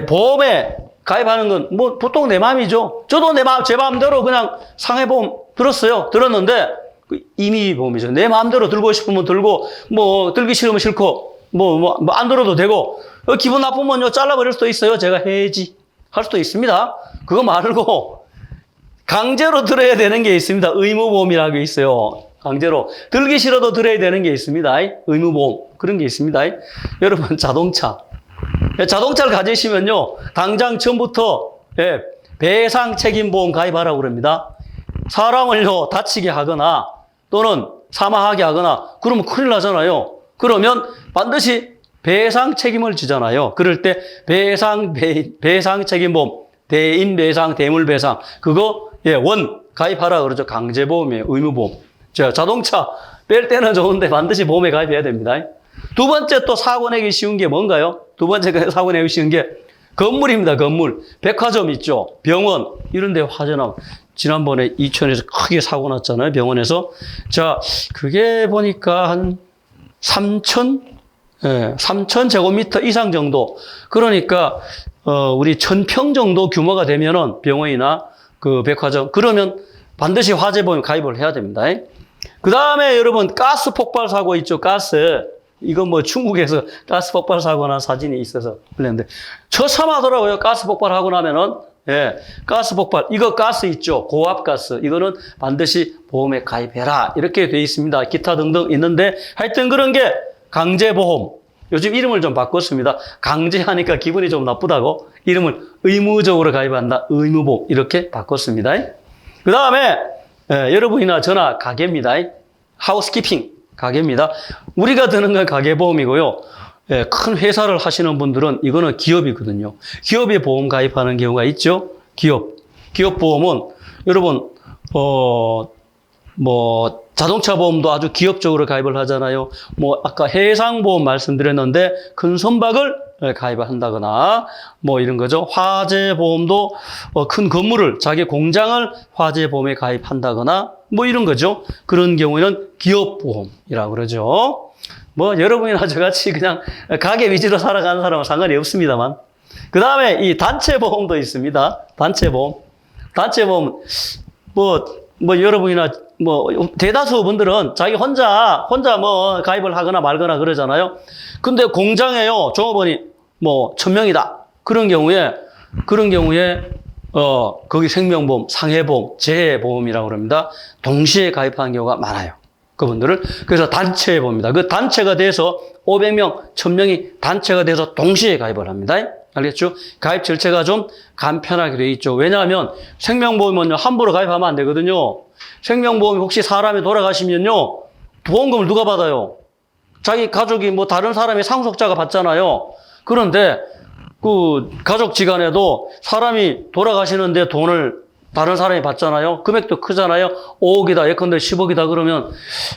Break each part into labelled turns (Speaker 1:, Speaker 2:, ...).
Speaker 1: 보험에 가입하는 건 뭐 보통 내 마음이죠. 저도 제 마음대로 그냥 상해보험 들었어요. 들었는데 임의보험이죠. 내 마음대로 들고 싶으면 들고 뭐 들기 싫으면 싫고 뭐 안 들어도 되고 기분 나쁘면요 잘라버릴 수도 있어요. 제가 해야지 할 수도 있습니다. 그거 말고 강제로 들어야 되는 게 있습니다. 의무보험이라고 있어요. 강제로 들기 싫어도 들어야 되는 게 있습니다. 의무보험 그런 게 있습니다. 여러분 자동차를 가지시면요 당장 처음부터 배상 책임보험 가입하라고 그럽니다. 사람을요 다치게 하거나 또는 사망하게 하거나 그러면 큰일 나잖아요. 그러면 반드시 배상 책임을 지잖아요. 그럴 때 배상 책임보험, 대인배상, 대물배상 그거 가입하라 그러죠. 강제보험이에요. 의무보험. 자동차 뺄 때는 좋은데 반드시 보험에 가입해야 됩니다. 두 번째 또 사고 내기 쉬운 게 뭔가요? 두 번째 사고 내기 쉬운 게 건물입니다. 건물. 백화점 있죠. 병원 이런 데 화재 나면 지난번에 이천에서 크게 사고 났잖아요. 병원에서. 자, 그게 보니까 한 3,000 제곱미터 이상 정도. 그러니까 우리 1,000평 정도 규모가 되면은 병원이나 그 백화점 그러면 반드시 화재보험 가입을 해야 됩니다. 그 다음에 여러분 가스 폭발 사고 있죠. 가스. 이건 뭐 중국에서 가스 폭발 사고 난 사진이 있어서 그랬는데 처참하더라고요. 가스 폭발하고 나면은 가스 폭발 이거 가스 있죠. 고압 가스 이거는 반드시 보험에 가입해라 이렇게 돼 있습니다. 기타 등등 있는데 하여튼 그런 게 강제보험. 요즘 이름을 좀 바꿨습니다. 강제하니까 기분이 좀 나쁘다고 이름을 의무적으로 가입한다. 의무보험 이렇게 바꿨습니다. 그 다음에 여러분이나 저나 가게입니다. 하우스키핑 가게입니다. 우리가 드는 건 가계보험이고요. 큰 회사를 하시는 분들은 이거는 기업이거든요. 기업에 보험 가입하는 경우가 있죠. 기업보험은 여러분 뭐 자동차 보험도 아주 기업적으로 가입을 하잖아요. 뭐 아까 해상보험 말씀드렸는데 큰 선박을 가입을 한다거나 뭐 이런 거죠. 화재보험도 큰 건물을 자기 공장을 화재보험에 가입한다거나 뭐 이런 거죠. 그런 경우에는 기업보험이라고 그러죠. 뭐 여러분이나 저같이 그냥 가게 위주로 살아가는 사람은 상관이 없습니다만. 그 다음에 이 단체보험도 있습니다. 단체보험 뭐 여러분이나 뭐 대다수 분들은 자기 혼자 뭐 가입을 하거나 말거나 그러잖아요. 근데 공장에요 종업원이 뭐 1,000명이다. 그런 경우에 거기 생명보험, 상해보험, 재해보험이라고 합니다. 동시에 가입하는 경우가 많아요. 그분들을. 그래서 단체보험입니다. 그 단체가 돼서 500명, 1,000명이 단체가 돼서 동시에 가입을 합니다. 알겠죠? 가입 절차가 좀 간편하게 돼 있죠. 왜냐하면 생명보험은요, 함부로 가입하면 안 되거든요. 생명보험이 혹시 사람이 돌아가시면요, 보험금을 누가 받아요? 자기 가족이 뭐 다른 사람이 상속자가 받잖아요. 그런데 그 가족지간에도 사람이 돌아가시는데 돈을 다른 사람이 받잖아요. 금액도 크잖아요. 5억이다, 예컨대 10억이다 그러면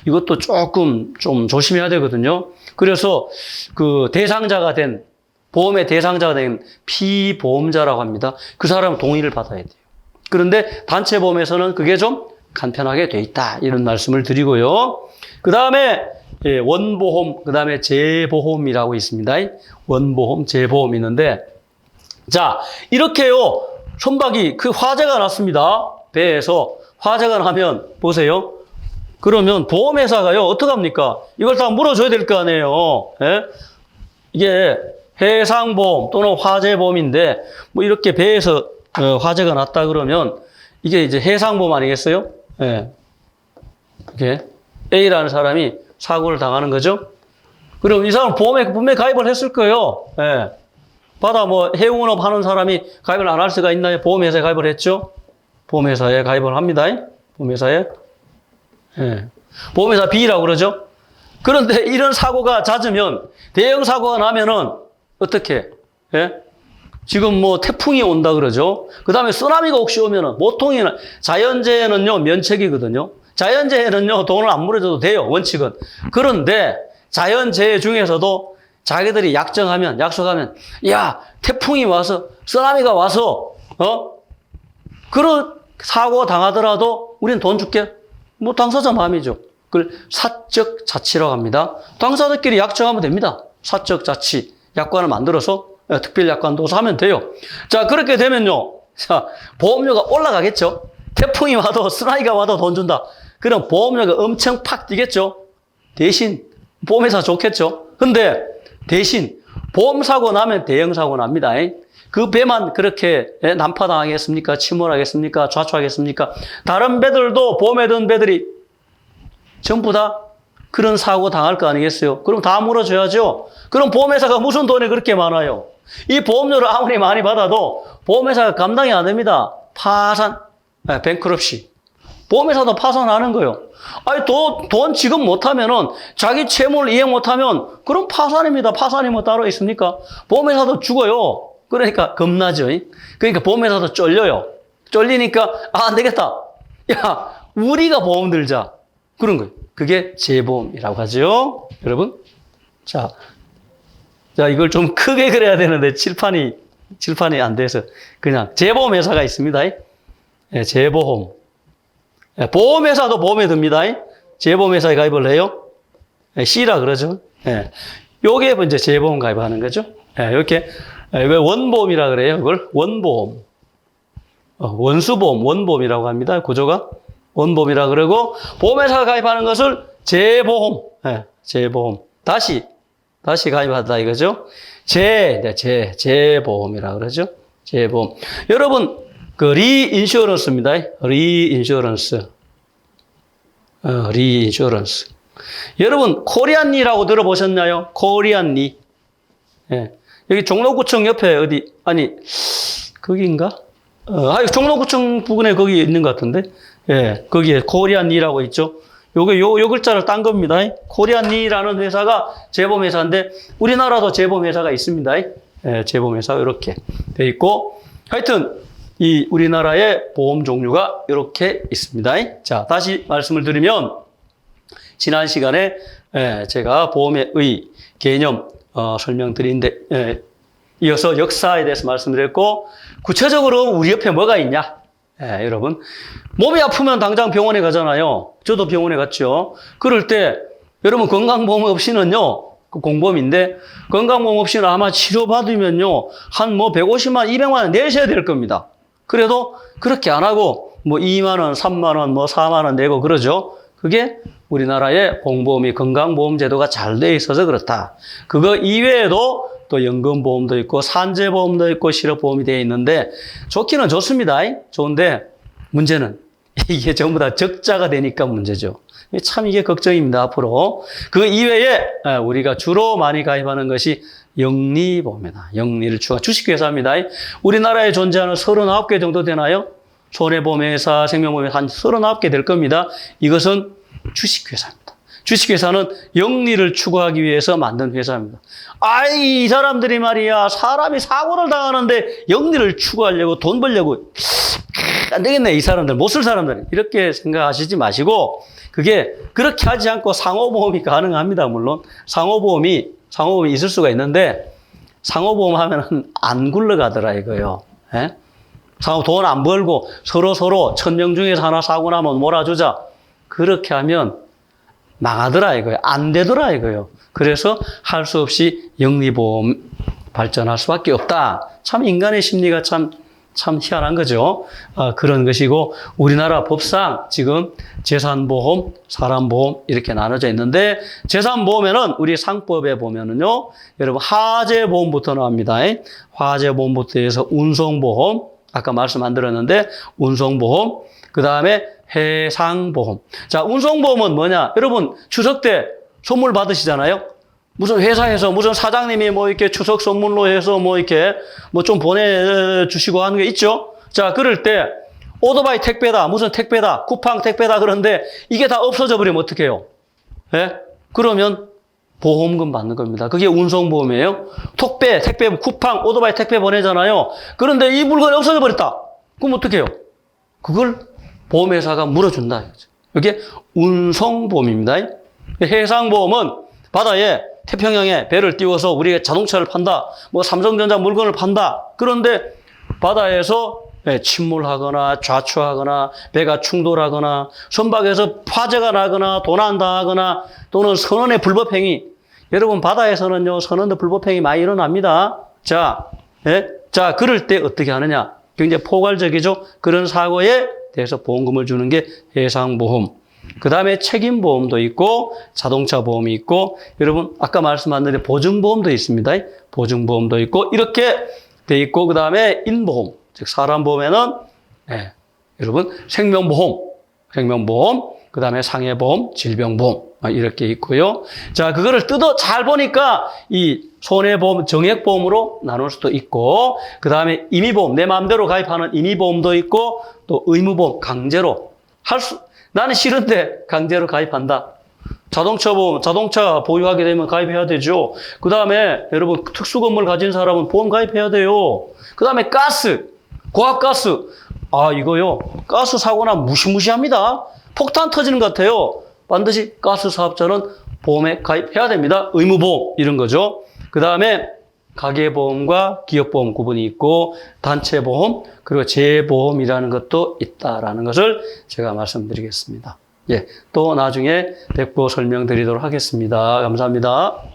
Speaker 1: 이것도 조금 좀 조심해야 되거든요. 그래서 그 보험의 대상자가 된 피보험자라고 합니다. 그 사람은 동의를 받아야 돼요. 그런데 단체보험에서는 그게 좀 간편하게 돼 있다. 이런 말씀을 드리고요. 그 다음에 원보험, 그 다음에 재보험이라고 있습니다. 원보험, 재보험 있는데, 자, 이렇게요, 선박이 화재가 났습니다. 배에서 화재가 나면, 보세요. 그러면 보험회사가요, 어떡합니까? 이걸 다 물어줘야 될 거 아니에요. 이게 해상보험 또는 화재보험인데, 뭐 이렇게 배에서 화재가 났다 그러면, 이게 이제 해상보험 아니겠어요? 이렇게 A라는 사람이 사고를 당하는 거죠. 그럼 이 사람 보험에 분명히 가입을 했을 거예요. 바다 뭐 해운업 하는 사람이 가입을 안 할 수가 있나요? 보험회사에 가입을 했죠. 보험회사에 가입을 합니다. 보험회사에. 보험회사 B라고 그러죠. 그런데 이런 사고가 잦으면 대형 사고가 나면은 어떻게? 지금 뭐 태풍이 온다 그러죠. 그 다음에 쓰나미가 혹시 오면은 보통에는 자연재해는요 면책이거든요. 자연재해는요 돈을 안 물어줘도 돼요 원칙은. 그런데 자연재해 중에서도 자기들이 약속하면 야 태풍이 와서 쓰나미가 와서 그런 사고가 당하더라도 우리는 돈 줄게. 뭐 당사자 마음이죠. 그걸 사적 자치라고 합니다. 당사자들끼리 약정하면 됩니다. 사적 자치 약관을 만들어서 특별약관도서 하면 돼요. 자, 그렇게 되면요. 자, 보험료가 올라가겠죠. 태풍이 와도 쓰나미가 와도 돈 준다. 그럼 보험료가 엄청 팍 뛰겠죠. 대신 보험회사 좋겠죠. 근데 대신 보험사고 나면 대형사고 납니다. 그 배만 그렇게 난파당하겠습니까? 침몰하겠습니까? 좌초하겠습니까? 다른 배들도 보험에 든 배들이 전부 다 그런 사고 당할 거 아니겠어요? 그럼 다 물어줘야죠. 그럼 보험회사가 무슨 돈이 그렇게 많아요? 이 보험료를 아무리 많이 받아도 보험회사가 감당이 안 됩니다. 파산, 뱅크럽시. 보험회사도 파산하는 거예요. 아니, 돈 지급 못하면은 자기 채무를 이행 못하면 그럼 파산입니다. 파산이 뭐 따로 있습니까? 보험회사도 죽어요. 그러니까 겁나죠. 그러니까 보험회사도 쫄려요. 쫄리니까 안 되겠다. 야, 우리가 보험 들자. 그런 거예요. 그게 재보험이라고 하죠. 여러분. 자, 이걸 좀 크게 그려야 되는데 칠판이 안 돼서 그냥 재보험 회사가 있습니다. 재보험. 보험회사도 보험에 듭니다. 재보험회사에 가입을 해요. C라 그러죠. 요게 이제 재보험 가입하는 거죠. 이렇게 왜 원보험이라 그래요? 그걸 원보험. 원수보험, 원보험이라고 합니다. 구조가 원보험이라 그러고 보험회사가 가입하는 것을 재보험. 재보험. 다시 가입하다 이거죠. 재보험이라 그러죠. 재보험. 여러분 그 리인슈어런스입니다. 리인슈어런스. 리인슈어런스. 여러분 코리안리라고 들어보셨나요? 코리안리. 여기 종로구청 옆에 어디 거기인가? 종로구청 부근에 거기 있는 것 같은데. 거기에 코리안리라고 있죠. 요 글자를 딴 겁니다. 코리안리라는 회사가 재보험회사인데 우리나라도 재보험회사가 있습니다. 재보험회사가 이렇게 돼 있고 하여튼 이 우리나라의 보험 종류가 이렇게 있습니다. 자, 다시 말씀을 드리면 지난 시간에 제가 보험의 개념 설명드린데 이어서 역사에 대해서 말씀드렸고 구체적으로 우리 옆에 뭐가 있냐? 여러분 몸이 아프면 당장 병원에 가잖아요. 저도 병원에 갔죠. 그럴 때 여러분 건강보험 없이는요. 공범인데 건강보험 없이는 아마 치료받으면요. 한 150만, 200만 원 내셔야 될 겁니다. 그래도 그렇게 안 하고 2만 원, 3만 원, 4만 원 내고 그러죠. 그게 우리나라의 공보험이 건강보험 제도가 잘 돼 있어서 그렇다. 그거 이외에도 또 연금보험도 있고 산재보험도 있고 실업보험이 되어 있는데 좋기는 좋습니다. 좋은데 문제는 이게 전부 다 적자가 되니까 문제죠. 참 이게 걱정입니다. 앞으로. 그 이외에 우리가 주로 많이 가입하는 것이 영리보험이다. 영리를 추가 주식회사입니다. 우리나라에 존재하는 39개 정도 되나요? 손해보험회사, 생명보험회사 한 39개 될 겁니다. 이것은 주식회사입니다. 주식회사는 영리를 추구하기 위해서 만든 회사입니다. 이 사람들이 말이야 사람이 사고를 당하는데 영리를 추구하려고 돈 벌려고 안 되겠네. 이 사람들 못 쓸 사람들 이렇게 생각하시지 마시고 그게 그렇게 하지 않고 상호보험이 가능합니다. 물론 상호보험이 있을 수가 있는데 상호보험 하면은 안 굴러가더라 이거요. 돈 안 벌고 서로 1000명 중에서 하나 사고 나면 몰아주자. 그렇게 하면 망하더라 이거요. 안 되더라 이거요. 그래서 할 수 없이 영리보험 발전할 수밖에 없다. 참 인간의 심리가 참 희한한 거죠. 그런 것이고 우리나라 법상 지금 재산보험, 사람보험 이렇게 나눠져 있는데 재산보험에는 우리 상법에 보면은요. 여러분 화재보험부터 나옵니다. 화재보험부터 해서 운송보험 아까 말씀 안 드렸는데 운송보험 그 다음에 해상보험. 자, 운송보험은 뭐냐? 여러분 추석 때 선물 받으시잖아요. 무슨 회사에서 무슨 사장님이 이렇게 추석 선물로 해서 이렇게 좀 보내주시고 하는 게 있죠. 자, 그럴 때 오토바이 택배다, 무슨 택배다, 쿠팡 택배다 그런데 이게 다 없어져 버리면 어떡해요? 그러면 보험금 받는 겁니다. 그게 운송보험이에요. 택배, 쿠팡, 오토바이 택배 보내잖아요. 그런데 이 물건이 없어져 버렸다. 그럼 어떡해요? 그걸 보험회사가 물어준다. 이게 운송보험입니다. 해상보험은 바다에 태평양에 배를 띄워서 우리가 자동차를 판다, 삼성전자 물건을 판다. 그런데 바다에서 침몰하거나 좌초하거나 배가 충돌하거나 선박에서 화재가 나거나 도난당하거나 또는 선원의 불법행위. 여러분 바다에서는요 선원의 불법행위 많이 일어납니다. 자, 예? 자, 그럴 때 어떻게 하느냐? 굉장히 포괄적이죠. 그런 사고에 대해서 보험금을 주는 게 해상보험. 그 다음에 책임보험도 있고 자동차 보험이 있고 여러분 아까 말씀하셨는데 보증보험도 있습니다. 보증보험도 있고 이렇게 돼 있고 그 다음에 인보험, 즉 사람 보험에는 여러분 생명보험, 그 다음에 상해보험, 질병보험 이렇게 있고요. 자, 그거를 잘 보니까 이 손해보험, 정액보험으로 나눌 수도 있고 그 다음에 임의보험, 내 마음대로 가입하는 임의보험도 있고 또 의무보험, 강제로 나는 싫은데 강제로 가입한다. 자동차 보험, 자동차 보유하게 되면 가입해야 되죠. 그 다음에 여러분 특수건물 가진 사람은 보험 가입해야 돼요. 그 다음에 가스, 고압가스. 이거요. 가스 사고나 무시무시합니다. 폭탄 터지는 것 같아요. 반드시 가스 사업자는 보험에 가입해야 됩니다. 의무보험 이런 거죠. 그 다음에 가계보험과 기업보험 구분이 있고 단체보험 그리고 재보험이라는 것도 있다라는 것을 제가 말씀드리겠습니다. 또 나중에 뵙고 설명드리도록 하겠습니다. 감사합니다.